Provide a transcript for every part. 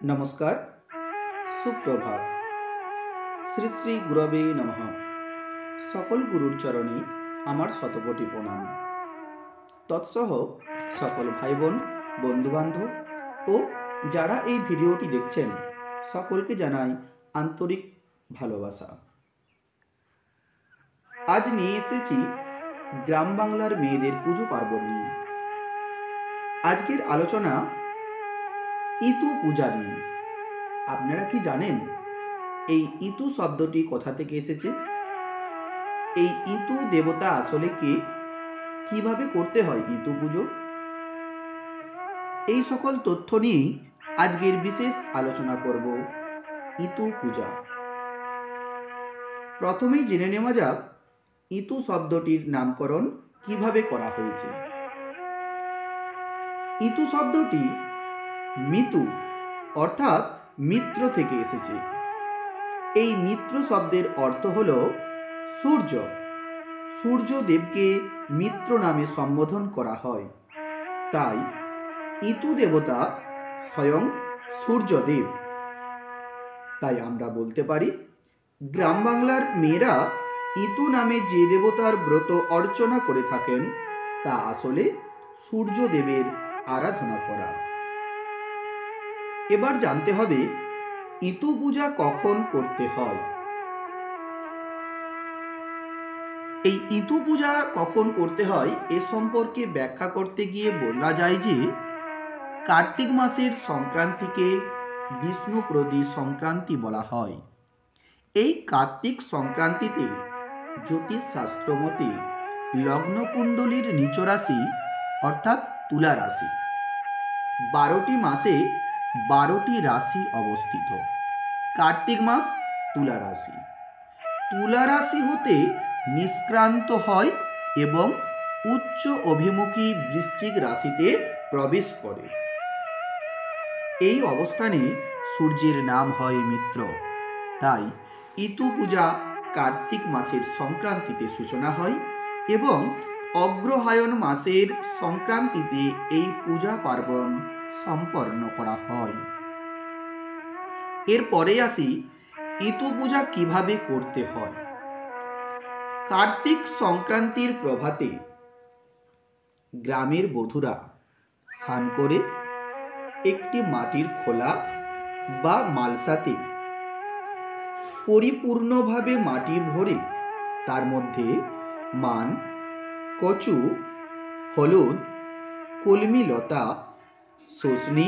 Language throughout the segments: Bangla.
नमस्कार, सुप्रभात। श्री श्री गुरवे नमः। सकल गुरुर चरणे आमार शतकोटी प्रणाम। तत्सह सकल भाई बोन बंधु बान्धव ओ जारा এই ভিডিওটি দেখছেন সকলকে জানাই আন্তরিক ভালোবাসা। আজ নিয়ে এসেছি গ্রাম বাংলার মেয়েদের পুজো পার্বণ নিয়ে। আজকের আলোচনা ইতু পূজা নিয়ে। আপনারা কি জানেন এই ইতু শব্দটি কোথা থেকে এসেছে? এই ইতু দেবতা আসলে কে, কিভাবে করতে হয় ইতু পুজো, এই সকল তথ্য নিয়েই আজকের বিশেষ আলোচনা করব ইতু পূজা। প্রথমেই জেনে নেওয়া যাক ইতু শব্দটির নামকরণ কিভাবে করা হয়েছে। ইতু শব্দটি মিতু অর্থাৎ মিত্র থেকে এসেছে। এই মিত্র শব্দের অর্থ হল সূর্য। সূর্যদেবকে মিত্র নামে সম্বোধন করা হয়, তাই ইতু দেবতা স্বয়ং সূর্যদেব। তাই আমরা বলতে পারি গ্রাম বাংলার মেয়েরা ইতু নামে যে দেবতার ব্রত অর্চনা করে থাকেন তা আসলে সূর্যদেবের আরাধনা করা। এবার জানতে হবে ইতু পূজা কখন করতে হয়। এই ইতু পূজা কখন করতে হয় এ সম্পর্কে ব্যাখ্যা করতে গিয়ে বলা যায় যে কার্তিক মাসের সংক্রান্তিকে বিষ্ণুপ্রদী সংক্রান্তি বলা হয়। এই কার্তিক সংক্রান্তিতে জ্যোতিষশাস্ত্র মতে লগ্নকুণ্ডলীর নিচ রাশি অর্থাৎ তুলা রাশি, 12টি মাসে 12টি রাশি অবস্থিত। কার্তিক মাস তুলা রাশি, তুলা রাশি হতে নিষ্ক্রান্ত হয় এবং উচ্চ অভিমুখী বৃশ্চিক রাশিতে প্রবেশ করে। এই অবস্থানে সূর্যের নাম হয় মিত্র। তাই ইতু পূজা কার্তিক মাসের সংক্রান্তিতে সূচনা হয় এবং অগ্রহায়ণ মাসের সংক্রান্তিতে এই পূজা পার্বণ সম্পন্ন করা হয়। এরপরে আসি ইতু পূজা কিভাবে করতে হয়। কার্তিক সংক্রান্তির প্রভাতে গ্রামের বধূরা স্নান করে একটি মাটির খোলা বা মালসাতে পরিপূর্ণভাবে মাটি ভরে তার মধ্যে মান, কচু, হলুদ, কলমি লতা, সজনি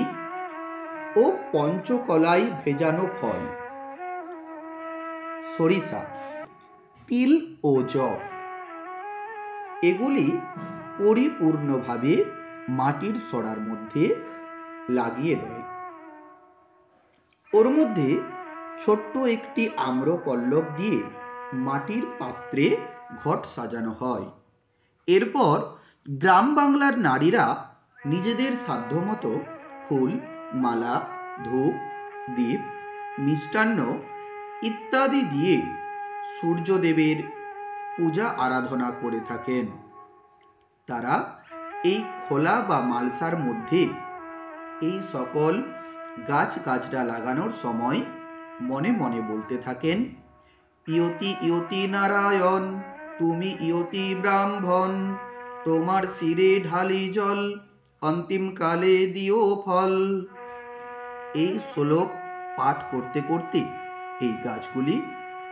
ও পঞ্চকলাই ভেজানো ফল, সরিষা, তিল ও জব এগুলি পরিপূর্ণভাবে মাটির সরার মধ্যে লাগিয়ে দেয়। ওর মধ্যে ছোট্ট একটি আম্রপল্লব দিয়ে মাটির পাত্রে ঘট সাজানো হয়। এরপর গ্রাম বাংলার নারীরা নিজেদের সাধ্যমতো ফুল, মালা, ধূপ, দীপ, মিষ্টান্ন ইত্যাদি দিয়ে সূর্যদেবের পূজা আরাধনা করে থাকেন। তারা এই খোলা বা মালসার মধ্যে এই সকল গাছগাছড়া লাগানোর সময় মনে মনে বলতে থাকেন, ইয়তি ইয়তি নারায়ণ, তুমি ইয়তি ব্রাহ্মণ, তোমার শিরে ঢালি জল, অন্তিম কালে দিও ফল। এই শ্লোক পাঠ করতে করতে এই গাছগুলি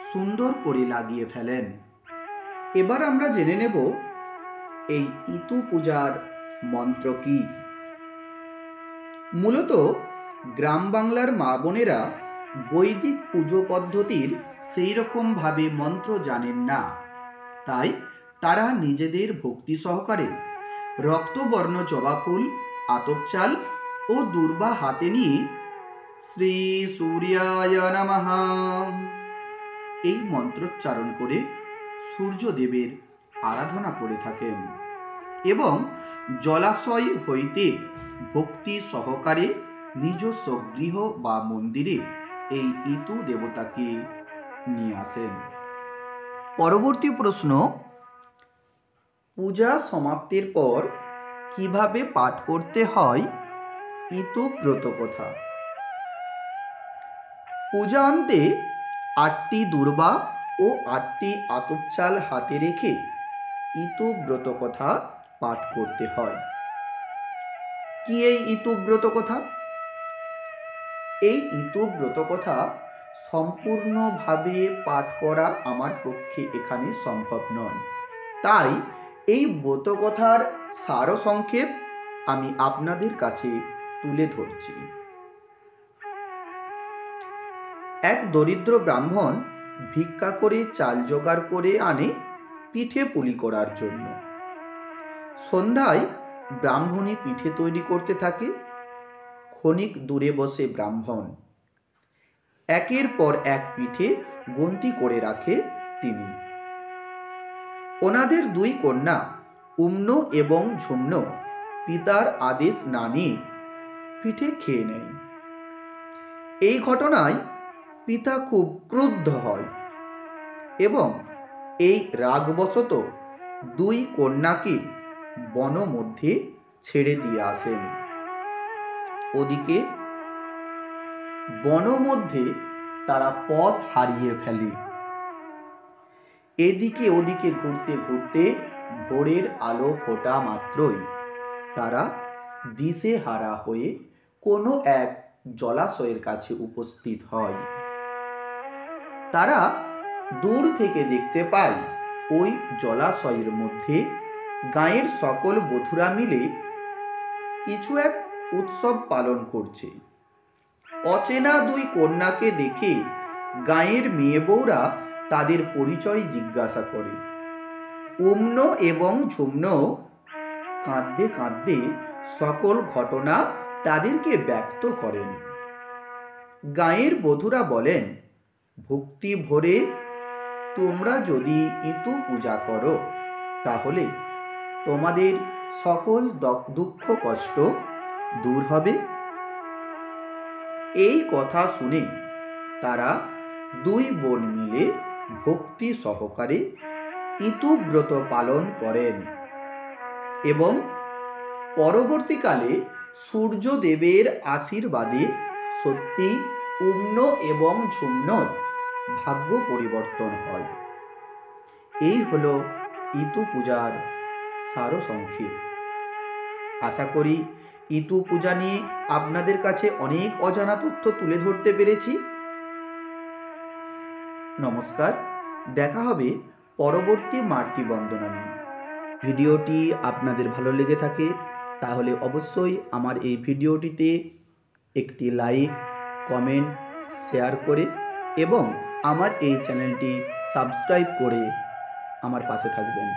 সুন্দর করে লাগিয়ে ফেলেন। এবার আমরা জেনে নেব এই ইতু পূজার মন্ত্র কি। মূলত গ্রাম বাংলার মা বোনেরা বৈদিক পুজো পদ্ধতির সেই রকমভাবে মন্ত্র জানেন না, তাই তারা নিজেদের ভক্তি সহকারে রক্তবর্ণ জবা ফুল, আতপ চাল ও দূর্বা হাতে নিয়ে শ্রী সূর্যায় নমঃ এই মন্ত্রোচ্চারণ করে সূর্যদেবের আরাধনা করে থাকেন এবং জলাশয় হইতে ভক্তি সহকারে নিজস্ব গৃহ বা মন্দিরে এই ইতু দেবতাকে নিয়ে আসেন। পরবর্তী প্রশ্ন, পূজা সমাপ্তির পর কিভাবে পাঠ করতে হয় ইতু ব্রত কথা। পূজা আনতে 8টি দূর্বা ও 8টি আতপ চাল হাতে রেখে ইতুব্রত কথা পাঠ করতে হয়। কি এই ইতুব্রত কথা? এই ইতুব্রত কথা সম্পূর্ণভাবে পাঠ করা আমার পক্ষে এখানে সম্ভব নয়, তাই এই ব্রত কথার সারসংক্ষেপ আমি আপনাদের কাছে তুলে ধরছি। এক দরিদ্র ব্রাহ্মণ ভিক্ষা করে চাল জোগাড় করে আনে পিঠে পুলি করার জন্য। সন্ধ্যায় ব্রাহ্মণী পিঠে তৈরি করতে থাকে। ক্ষণিক দূরে বসে ব্রাহ্মণ একের পর এক পিঠে গন্তি করে রাখে তিনি। ওনাদের 2 কন্যা উম্ন এবং ঝুম্ন পিতার আদেশ না নিয়ে পিঠে খেয়ে নেয়। এই ঘটনায় পিতা খুব ক্রুদ্ধ হয় এবং এই রাগবশত 2 কন্যাকে বন মধ্যে ছেড়ে দিয়ে আসেন। ওদিকে বন মধ্যে তারা পথ হারিয়ে ফেলে। এদিকে ওদিকে ঘুরতে ঘুরতে ভোরের আলো ফোটা মাত্রই তারা দিশেহারা হয়ে কোনো এক জলাশয়ের কাছে উপস্থিত হয়। তারা দূর থেকে দেখতে পায় ওই জলাশয়ের মধ্যে গাঁয়ের সকল বধূরা মিলে কিছু এক উৎসব পালন করছে। অচেনা 2 কন্যাকে দেখে গাঁয়ের মেয়ে বউরা তাদের পরিচয় জিজ্ঞাসা করে। উম্ন এবং ঝুম্ন কাঁদতে কাঁদতে সকল ঘটনা তাদেরকে ব্যক্ত করেন। গাঁয়ের বধূরা বলেন, ভক্তি ভরে তোমরা যদি ইতু পূজা করো তাহলে তোমাদের সকল দুঃখ কষ্ট দূর হবে। এই কথা শুনে তারা 2 বোন মিলে ভক্তি সহকারে ইতুব্রত পালন করেন এবং পরবর্তীকালে সূর্যদেবের আশীর্বাদে সত্যি উম্ন এবং ঝুম্নর ভাগ্য পরিবর্তন হয়। এই হলো ইতু পূজার সারসংক্ষেপ। আশা করি ইতু পূজা নিয়ে আপনাদের কাছে অনেক অজানা তথ্য তুলে ধরতে পেরেছি। নমস্কার, দেখা হবে পরবর্তী মাতৃ বন্দনা নিয়ে। ভিডিওটি আপনাদের ভালো লেগে থাকে তাহলে অবশ্যই আমার এই ভিডিওটিতে একটি লাইক, কমেন্ট, শেয়ার করে এবং আমার এই চ্যানেলটি সাবস্ক্রাইব করে আমার পাশে থাকবেন।